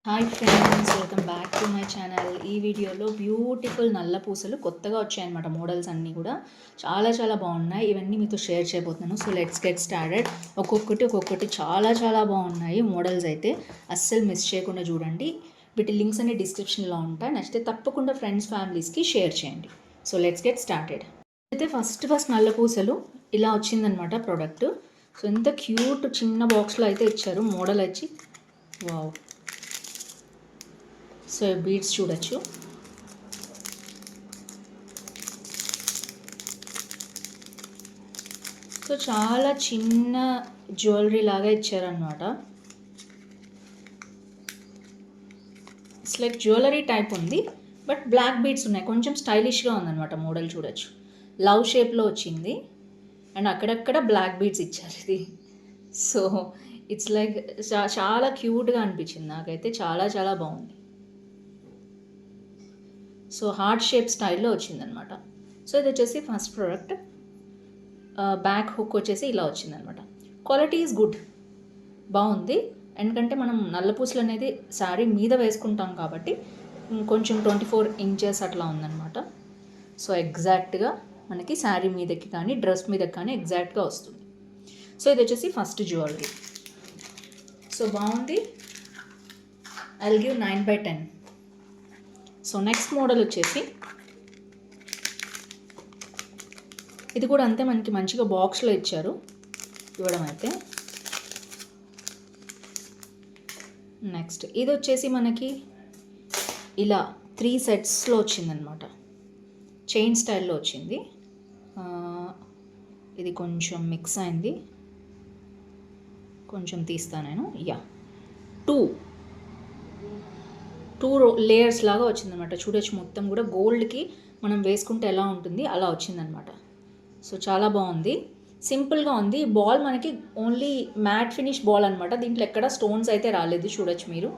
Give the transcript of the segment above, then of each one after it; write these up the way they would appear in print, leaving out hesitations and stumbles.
Hi friends, welcome back to my channel. ఈ వీడియోలో beautiful నల్ల పూసలు కొత్తగా వచ్చాయన్నమాట. మోడల్స్ అన్నీ కూడా చాలా చాలా బాగున్నాయి. ఇవన్నీ మీతో షేర్ చేయబోతున్నాను. So let's get started. ఒక్కొక్కటి చాలా చాలా బాగున్నాయి మోడల్స్ అయితే. అస్సలు మిస్ చేయకుండా చూడండి. వీటి లింక్స్ అన్ని డిస్క్రిప్షన్లో ఉంటాయి. నచ్చితే తప్పకుండా ఫ్రెండ్స్ ఫ్యామిలీస్కి షేర్ చేయండి. So let's get started. అయితే ఫస్ట్ నల్ల పూసలు ఇలా వచ్చిందనమాట ప్రోడక్ట్. సో ఎంత క్యూట్ చిన్న బాక్స్లో అయితే ఇచ్చారు. మోడల్ వచ్చి వావ్. సో బీడ్స్ చూడొచ్చు. సో చాలా చిన్న జ్యువెలరీ లాగా ఇచ్చారనమాట. ఇట్స్ లైక్ జ్యువెలరీ టైప్ ఉంది, బట్ బ్లాక్ బీడ్స్ ఉన్నాయి. కొంచెం స్టైలిష్గా ఉందన్నమాట మోడల్ చూడొచ్చు. లవ్ షేప్లో వచ్చింది అండ్ అక్కడక్కడ బ్లాక్ బీడ్స్ ఇచ్చారు ఇది. సో ఇట్స్ లైక్ చాలా క్యూట్గా అనిపించింది నాకైతే. చాలా చాలా బాగుంది. సో హార్ట్ షేప్ స్టైల్లో వచ్చిందనమాట. సో ఇది వచ్చేసి ఫస్ట్ ప్రోడక్ట్. బ్యాక్ హుక్ వచ్చేసి ఇలా వచ్చిందనమాట. క్వాలిటీ ఈజ్ గుడ్, బాగుంది. ఎందుకంటే మనం నల్ల పూసలు అనేది శారీ మీద వేసుకుంటాం కాబట్టి కొంచెం 24 ఇంచెస్ అట్లా ఉందన్నమాట. సో ఎగ్జాక్ట్గా మనకి శారీ మీదకి కానీ డ్రెస్ మీదకి కానీ ఎగ్జాక్ట్గా వస్తుంది. సో ఇది వచ్చేసి ఫస్ట్ జ్యువెలరీ. సో బాగుంది. I will give 9/10. So next model వచ్చేసి ఇది కూడా అంతే, మనకి మంచిగా బాక్స్లో ఇచ్చారు ఇవ్వడం అయితే. నెక్స్ట్ ఇది వచ్చేసి మనకి ఇలా 3 సెట్స్లో వచ్చిందనమాట. చైన్ స్టైల్లో వచ్చింది. ఇది కొంచెం మిక్స్ అయింది, కొంచెం తీస్తా నేను. టూ లేయర్స్ లాగా వచ్చిందనమాట. చూడొచ్చు మొత్తం కూడా గోల్డ్కి మనం వేసుకుంటే ఎలా ఉంటుంది అలా వచ్చిందనమాట. సో చాలా బాగుంది, సింపుల్గా ఉంది. బాల్ మనకి ఓన్లీ మ్యాట్ ఫినిష్ బాల్ అనమాట. దీంట్లో ఎక్కడ స్టోన్స్ అయితే రాలేదు, చూడొచ్చు మీరు.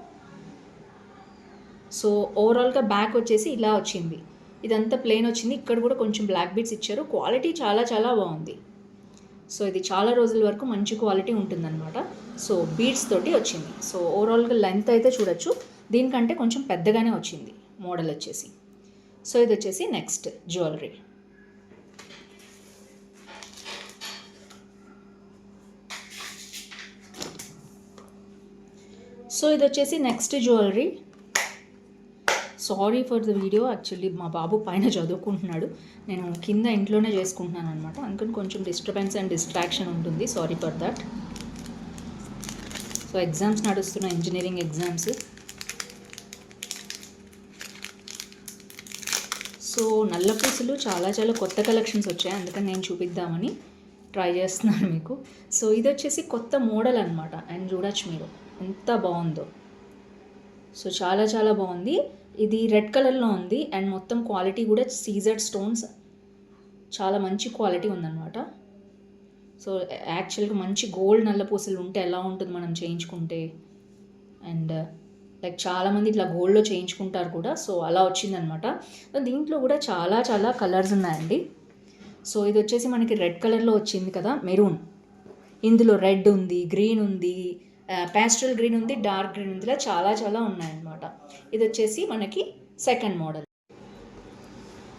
సో ఓవరాల్గా బ్యాక్ వచ్చేసి ఇలా వచ్చింది. ఇదంతా ప్లెయిన్ వచ్చింది. ఇక్కడ కూడా కొంచెం బ్లాక్ బీడ్స్ ఇచ్చారు. క్వాలిటీ చాలా చాలా బాగుంది. సో ఇది చాలా రోజుల వరకు మంచి క్వాలిటీ ఉంటుందన్నమాట. సో బీడ్స్ తోటి వచ్చింది. సో ఓవరాల్గా లెంత్ అయితే చూడొచ్చు దీనికంటే కొంచెం పెద్దగానే వచ్చింది మోడల్ వచ్చేసి. సో ఇది వచ్చేసి నెక్స్ట్ జ్యువెలరీ. సో ఇది వచ్చేసి next jewellery. Sorry for the video, actually మా బాబు పైన చదువుకుంటున్నాడు, నేను కింద ఇంట్లోనే చేసుకుంటున్నాను అనమాట. అందుకని కొంచెం డిస్టర్బెన్స్ అండ్ డిస్ట్రాక్షన్ ఉంటుంది. Sorry for that. So exams నడుస్తున్న, ఇంజనీరింగ్ ఎగ్జామ్స్. సో నల్ల పూసలు చాలా చాలా కొత్త కలెక్షన్స్ వచ్చాయి, అందుకని నేను చూపిద్దామని ట్రై చేస్తున్నాను మీకు. సో ఇది వచ్చేసి కొత్త మోడల్ అనమాట. అండ్ చూడొచ్చు మీరు ఎంత బాగుందో. సో చాలా చాలా బాగుంది. ఇది రెడ్ కలర్లో ఉంది అండ్ మొత్తం క్వాలిటీ కూడా సీజర్డ్ స్టోన్స్, చాలా మంచి క్వాలిటీ ఉందన్నమాట. సో యాక్చువల్గా మంచి గోల్డ్ నల్ల పూసలు ఉంటే ఎలా ఉంటుంది మనం చేయించుకుంటే, అండ్ లైక్ చాలామంది ఇట్లా గోల్డ్లో చేయించుకుంటారు కూడా. సో అలా వచ్చిందనమాట. దీంట్లో కూడా చాలా చాలా కలర్స్ ఉన్నాయండి. సో ఇది వచ్చేసి మనకి రెడ్ కలర్లో వచ్చింది కదా, మెరూన్. ఇందులో రెడ్ ఉంది, గ్రీన్ ఉంది, ప్యాస్టల్ గ్రీన్ ఉంది, డార్క్ గ్రీన్ ఉంది. ఇలా చాలా చాలా ఉన్నాయన్నమాట. ఇది వచ్చేసి మనకి సెకండ్ మోడల్.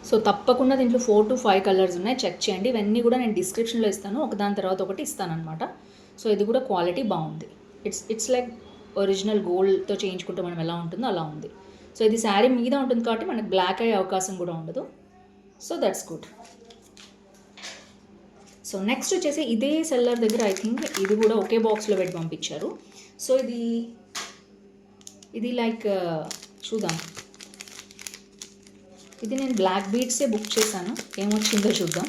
సో తప్పకుండా దీంట్లో 4 to 5 కలర్స్ ఉన్నాయి, చెక్ చేయండి. ఇవన్నీ కూడా నేను డిస్క్రిప్షన్లో ఇస్తాను, ఒకదాని తర్వాత ఒకటి ఇస్తానమాట. సో ఇది కూడా క్వాలిటీ బాగుంది. ఇట్స్ లైక్ ఒరిజినల్ గోల్డ్తో చేయించుకుంటే మనం ఎలా ఉంటుందో అలా ఉంది. సో ఇది శారీ మీద ఉంటుంది కాబట్టి మనకు బ్లాక్ అయ్యే అవకాశం కూడా ఉండదు. So that's good. So next వచ్చేసి ఇదే సెల్లర్ దగ్గర ఐ థింక్ ఇది కూడా ఒకే బాక్స్లో పెట్టి పంపించారు. సో ఇది లైక్ చూద్దాం. ఇది నేను బ్లాక్ బీడ్సే బుక్ చేశాను, ఏమొచ్చిందో చూద్దాం.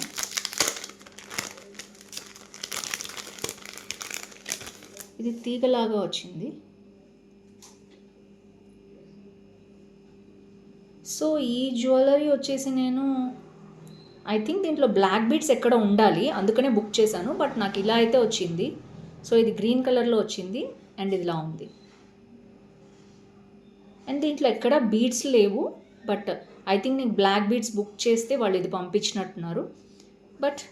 ఇది తీగలాగా వచ్చింది. సో ఈ జ్యువెలరీ వచ్చేసి నేను ఐ థింక్ దీంట్లో బ్లాక్ బీడ్స్ ఎక్కడ ఉండాలి, అందుకనే బుక్ చేశాను. బట్ నాకు ఇలా అయితే వచ్చింది. సో ఇది గ్రీన్ కలర్లో వచ్చింది అండ్ ఇది ఇలా ఉంది. అండ్ దీంట్లో ఎక్కడ బీడ్స్ లేవు, బట్ ఐ థింక్ నేను బ్లాక్ బీడ్స్ బుక్ చేస్తే వాళ్ళు ఇది పంపించినట్టున్నారు. బట్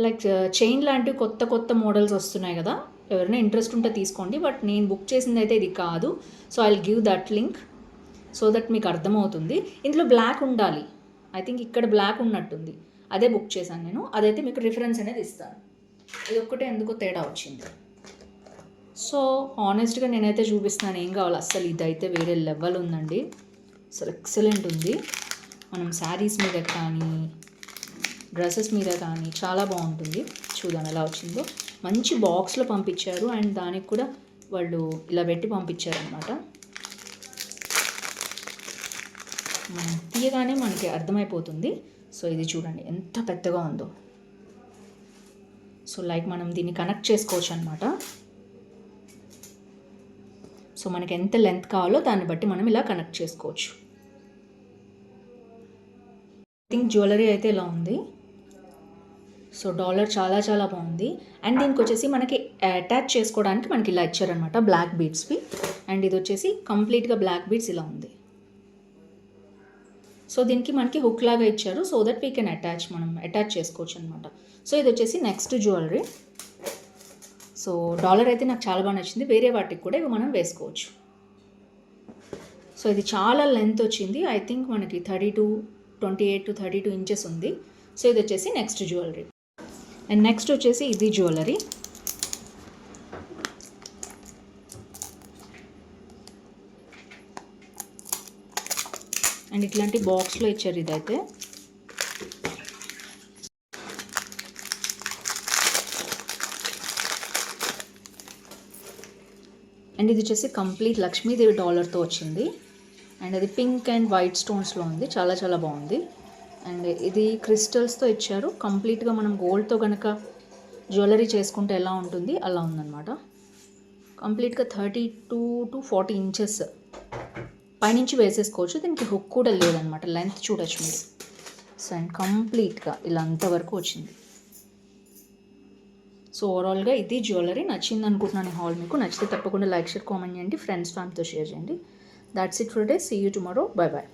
లైక్ చైన్ లాంటివి కొత్త కొత్త మోడల్స్ వస్తున్నాయి కదా, ఎవరైనా ఇంట్రెస్ట్ ఉంటే తీసుకోండి, బట్ నేను బుక్ చేసింది అయితే ఇది కాదు. So I will give that link so that మీకు అర్థమవుతుంది. ఇందులో బ్లాక్ ఉండాలి, ఐ థింక్ ఇక్కడ బ్లాక్ ఉన్నట్టుంది, అదే బుక్ చేశాను నేను. అదైతే మీకు రిఫరెన్స్ అనేది ఇస్తాను. ఇది ఒక్కటే ఎందుకో తేడా వచ్చింది. సో హానెస్ట్గా నేనైతే చూపిస్తున్నాను, ఏం కావాలి. అస్సలు ఇదైతే వేరే లెవెల్ ఉందండి, అసలు ఎక్సలెంట్ ఉంది. మనం శారీస్ మీద కానీ డ్రెస్సెస్ మీద కానీ చాలా బాగుంటుంది. చూద్దాం ఎలా వచ్చిందో. మంచి బాక్స్లో పంపించారు అండ్ దానికి కూడా వాళ్ళు ఇలా పెట్టి పంపించారనమాట. మనం తీయగానే మనకి అర్థమైపోతుంది. సో ఇది చూడండి ఎంత పెద్దగా ఉందో. సో లైక్ మనం దీన్ని కనెక్ట్ చేసుకోవచ్చు అనమాట. సో మనకి ఎంత లెంత్ కావాలో దాన్ని బట్టి మనం ఇలా కనెక్ట్ చేసుకోవచ్చు. ఐ థింక్ జ్యువెలరీ అయితే ఇలా ఉంది. సో డాలర్ చాలా చాలా బాగుంది. అండ్ దీనికి వచ్చేసి మనకి అటాచ్ చేసుకోవడానికి మనకి ఇలా ఇచ్చారనమాట బ్లాక్ బీడ్స్వి. అండ్ ఇది వచ్చేసి కంప్లీట్గా బ్లాక్ బీడ్స్ ఇలా ఉంది. సో దీనికి మనకి హుక్ లాగా ఇచ్చారు, సో దట్ వీ కెన్ మనం అటాచ్ చేసుకోవచ్చు అనమాట. సో ఇది వచ్చేసి నెక్స్ట్ జ్యువెలరీ. సో డాలర్ అయితే నాకు చాలా బాగా నచ్చింది. వేరే వాటికి కూడా ఇవి మనం వేసుకోవచ్చు. సో ఇది చాలా లెంత్ వచ్చింది. ఐ థింక్ మనకి 28 to 32 ఇంచెస్ ఉంది. సో ఇది వచ్చేసి నెక్స్ట్ జ్యువెలరీ. అండ్ నెక్స్ట్ వచ్చేసి ఇది జ్యువెలరీ. అండ్ ఇట్లాంటి బాక్స్లో ఇచ్చారు ఇదైతే. అండ్ ఇది వచ్చేసి కంప్లీట్ లక్ష్మీదేవి డాలర్తో వచ్చింది. అండ్ అది పింక్ అండ్ వైట్ స్టోన్స్లో ఉంది, చాలా చాలా బాగుంది. అండ్ ఇది క్రిస్టల్స్తో ఇచ్చారు. కంప్లీట్గా మనం గోల్డ్తో కనుక జ్యువెలరీ చేసుకుంటే ఎలా ఉంటుంది అలా ఉందన్నమాట. కంప్లీట్గా 32 to 40 ఇంచెస్ పైనుంచి వేసేసుకోవచ్చు. దీనికి హుక్ కూడా లేదనమాట, లెంత్ చూడొచ్చు మీరు. సో అండ్ కంప్లీట్గా ఇలా అంతవరకు వచ్చింది. సో ఓవరాల్గా ఇది జ్యువెలరీ. నచ్చింది అనుకుంటున్నాను హాల్. మీకు నచ్చితే తప్పకుండా లైక్, షేర్, కామెంట్ చేయండి. ఫ్రెండ్స్ ఫ్యామిలీతో షేర్ చేయండి. That's it for day. See you tomorrow. Bye bye.